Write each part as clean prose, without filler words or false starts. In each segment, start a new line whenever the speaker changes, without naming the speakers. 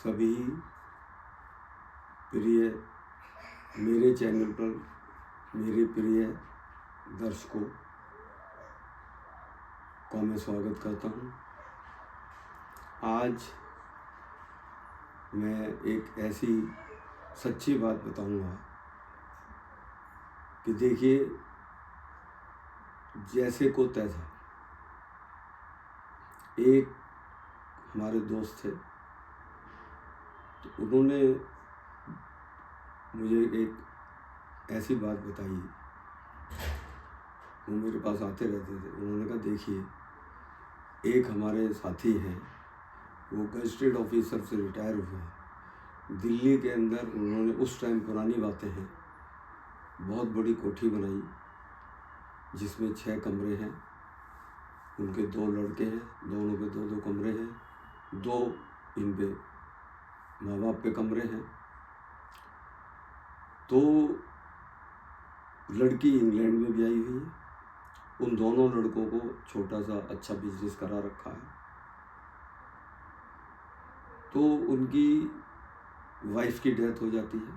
सभी प्रिय मेरे चैनल पर मेरे प्रिय दर्शकों का मैं स्वागत करता हूँ। आज मैं एक ऐसी सच्ची बात बताऊँगा कि देखिए, जैसे को तैसा। एक हमारे दोस्त थे, तो उन्होंने मुझे एक ऐसी बात बताई। वो मेरे पास आते रहते थे। उन्होंने कहा, देखिए, एक हमारे साथी हैं, वो गजटेड ऑफिसर से रिटायर हुए हैं। दिल्ली के अंदर उन्होंने उस टाइम, पुरानी बातें हैं, बहुत बड़ी कोठी बनाई जिसमें 6 कमरे हैं। उनके 2 लड़के हैं, दोनों के 2-2 कमरे हैं। 2 इन पे माँ बाप के कमरे हैं। तो लड़की इंग्लैंड में भी आई हुई है। उन दोनों लड़कों को छोटा सा अच्छा बिजनेस करा रखा है। तो उनकी वाइफ की डेथ हो जाती है।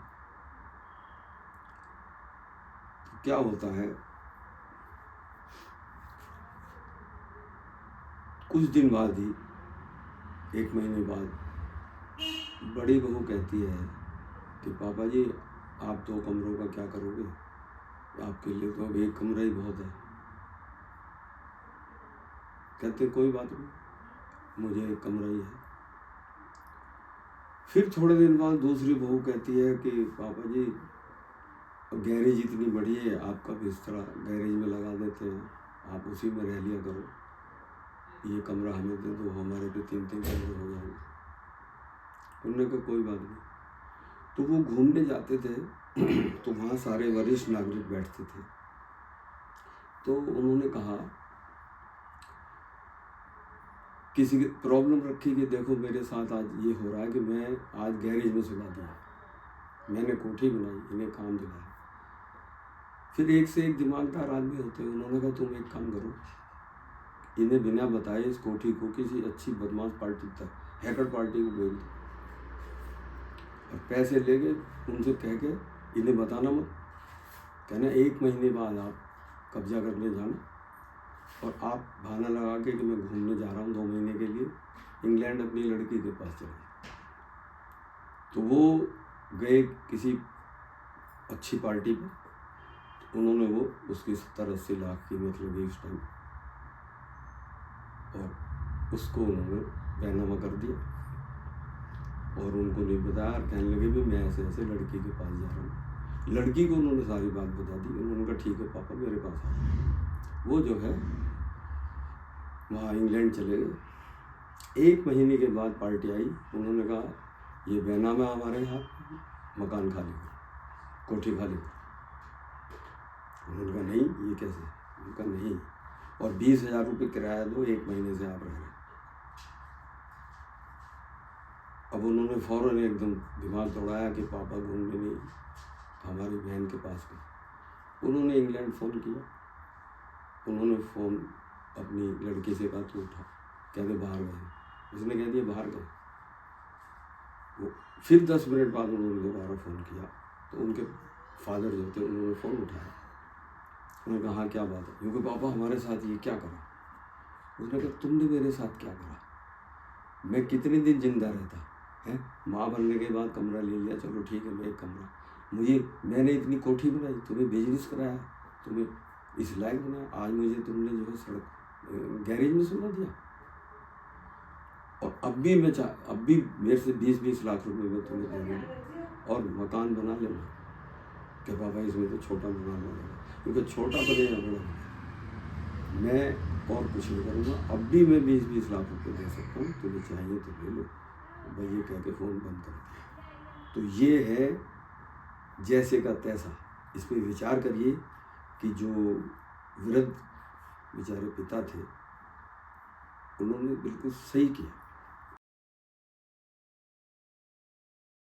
तो क्या होता है, कुछ दिन बाद ही, 1 महीने बाद, बड़ी बहू कहती है कि पापा जी, आप 2 कमरों का क्या करोगे? आपके लिए तो अब 1 कमरा ही बहुत है। कहते, कोई बात नहीं, मुझे 1 कमरा ही है। फिर थोड़े दिन बाद दूसरी बहू कहती है कि पापा जी, गैरेज इतनी बड़ी है, आपका बिस्तरा गैरेज में लगा देते हैं, आप उसी में रह लिया करो। ये कमरा हमें दे दो, हमारे पे 3-3 कमरे हो जाएंगे। उन्होंने कहा, कोई बात नहीं। तो वो घूमने जाते थे तो वहाँ सारे वरिष्ठ नागरिक बैठते थे। तो उन्होंने कहा, किसी की प्रॉब्लम रखी कि देखो, मेरे साथ आज ये हो रहा है कि मैं आज गैरेज में सुला दिया, मैंने कोठी बनाई, इन्हें काम दिलाया। फिर एक से एक दिमागदार आदमी होते हैं। उन्होंने कहा, तुम एक काम करो, इन्हें बिना बताए इस कोठी को किसी अच्छी बदमाश पार्टी तक, हैकर पार्टी को भेज दो, और पैसे लेके उनसे कह के इन्हें बताना मत। कहना 1 महीने बाद आप कब्जा करने जाना, और आप बहाना लगा के कि मैं घूमने जा रहा हूँ 2 महीने के लिए इंग्लैंड, अपनी लड़की के पास चले। तो वो गए किसी अच्छी पार्टी में। उन्होंने वो उसकी 70-80 लाख कीमत लगी उस टाइम, और उसको उन्होंने बैनामा कर दिया। और उनको नहीं बताया, और कहने लगे भी मैं ऐसे ऐसे लड़की के पास जा रहा हूँ। लड़की को उन्होंने सारी बात बता दी। उन्होंने कहा, ठीक है पापा, मेरे पास आ। वो जो है वहाँ इंग्लैंड चले गए। 1 महीने के बाद पार्टी आई। उन्होंने कहा, ये बैनामा हमारे हाथ, मकान खाली करो, कोठी खाली करो। उन्होंने कहा, नहीं, ये कैसे? उनका नहीं, और 20,000 रुपये किराया दो, 1 महीने से आप रह रहे हैं। अब उन्होंने फ़ौरन एकदम दिमाग दौड़ाया कि पापा घूमने नहीं, हमारी बहन के पास गए। उन्होंने इंग्लैंड फ़ोन किया। उन्होंने फ़ोन अपनी लड़की से कहा, तो उठा। कहते, बाहर गए। उसने कह दिया, बाहर गए। वो फिर 10 मिनट बाद उन्होंने दोबारा फ़ोन किया। तो उनके फादर जो थे, उन्होंने फ़ोन उठाया। उन्होंने कहा, हाँ क्या बात है? क्योंकि पापा, हमारे साथ ये क्या करा? उसने कहा, तुमने मेरे साथ क्या करा? मैं कितने दिन जिंदा रहता है? माँ बनने के बाद कमरा ले लिया, चलो ठीक है, मैं 1 कमरा, मैंने इतनी कोठी बनाई, तुम्हें बिजनेस कराया, तुम्हें इस लायक बनाया, आज मुझे तुमने जो है सड़क गैरेज में सुला दिया। और अब भी मेरे से 20-20 लाख रुपए में तुम्हें दे दूँगा, और मकान बना लेना। क्या पापा, इसमें तो छोटा मकान बनेगा, क्योंकि छोटा बनेगा बड़ा बनेगा। मैं और कुछ नहीं करूँगा, अब भी मैं 20-20 लाख रुपए दे सकता हूँ, तुम्हें चाहिए तो ले लो। भाई ये कह के फ़ोन बंद कर दिया। तो ये है जैसे का तैसा। इस पर विचार करिए कि जो वृद्ध बेचारे पिता थे, उन्होंने बिल्कुल सही किया।